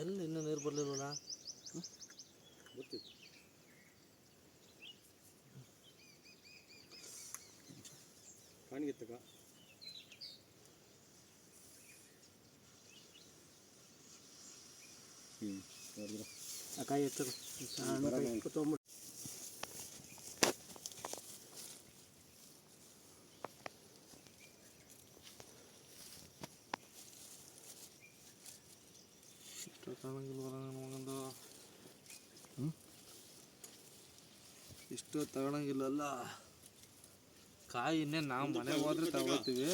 ಎಲ್ಲಿ ಇನ್ನೂ ನೀರು ಬರಲಿಲ್ವಲ್ಲ? ಗೊತ್ತಿತ್ತು. ಕಾಣಿಗಿತ್ತಕ ಆ ಕಾಯಿ ಎತ್ತದು ತೊಗೊಂಬಿಟ್ಟು ಇಷ್ಟು ತಗೊಳಂಗಿಲ್ಲಲ್ಲ ಕಾಯಿ. ಇನ್ನೇನು ನಾವು ಮನೆಗೆ ಹೋದ್ರೆ ತಗೋತೀವಿ.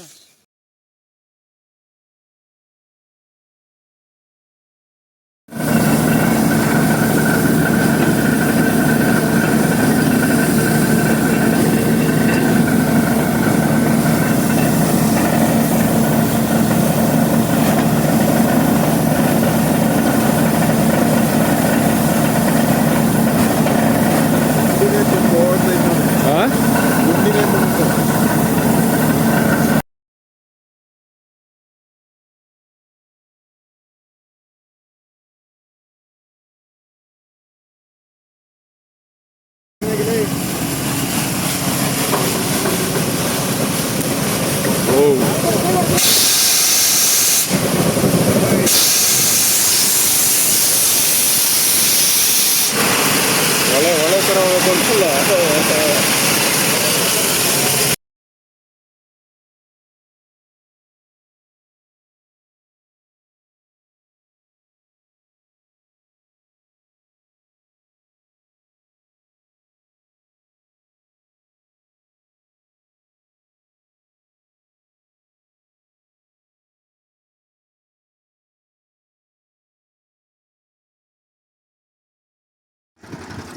ಒಳ್ಳೆ ಥರ ಹೋಗ್ಬೇಕಲ್ಲ.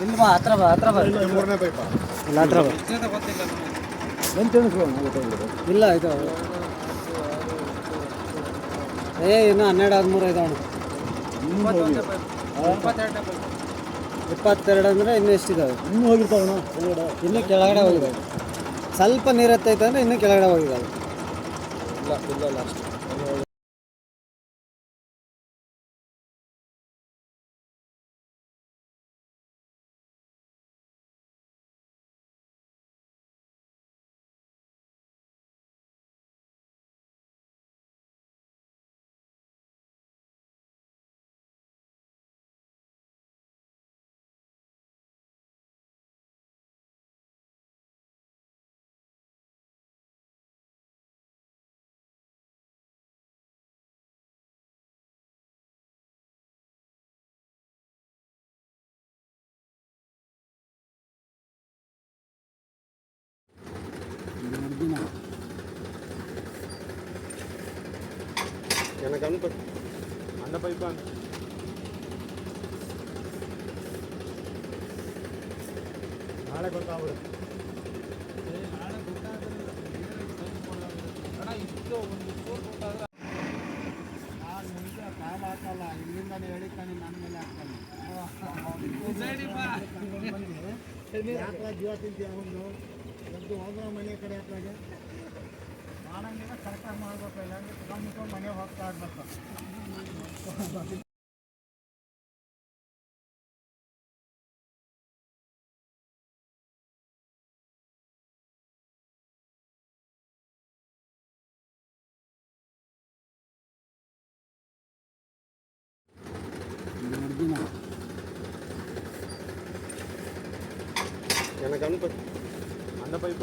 ಇಲ್ಲಿ ಬಾ, ಹತ್ರ ಬಾ, ಹತ್ರ ಬಾ. ಮೂರನೇ ಪೈಪ ಇಲ್ಲ, ಹತ್ರ ಬಾ. ಇಲ್ಲ ಇದು ಇನ್ನೂ 12-13 ಇದಾವಣ. 22 ಅಂದರೆ ಇನ್ನೂ ಎಷ್ಟಿದ್ದಾವೆ? ಇನ್ನೂ ಹೋಗಿರ್ತಾವಣ. ಇನ್ನೂ ಕೆಳಗಡೆ ಹೋಗಿದ್ದಾವೆ. ಸ್ವಲ್ಪ ನೀರು ಎತ್ತೈತೆ ಅಂದರೆ ಇನ್ನೂ ಕೆಳಗಡೆ ಹೋಗಿದ್ದಾವೆ. ಇಲ್ಲ ಲಾಸ್ಟ್ ನನಗಂತ ಅಂದ ಪೈಪ ನಾಳೆ ಗೊತ್ತಾಗ್ಬಿಡುತ್ತೆ. ಕಾಲು ಹಾಕಲ್ಲ, ಇಲ್ಲಿಂದ ಹೇಳಿತಾನೆ ನನ್ನ ಮೇಲೆ ಹಾಕ್ತಾನೆ. ಯಾಕಲ ಜೀವ ತಿಂತೀಯ ಅವನು ಎದ್ದು ಹೋಗೋ ಮನೆ ಕಡೆ ಹಾಕಾಗೆ ಮಾಡಂಗಿಲ್ಲ. ಕರೆಕ್ಟಾಗಿ ಮಾಡ್ಬೇಕು, ಇಲ್ಲಾಂದ್ರೆ ತಗೊಂಡ್ಬಿಟ್ಟು ಮನೆಗೆ ಹೋಗ್ತಾ ಇರ್ಬೇಕು. ನನಗಂತ ಅಂದ ಪೈಪ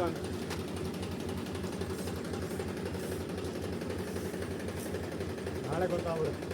ನಾಳೆ ಗೊತ್ತಾಗ್ಬಿಡುತ್ತೆ.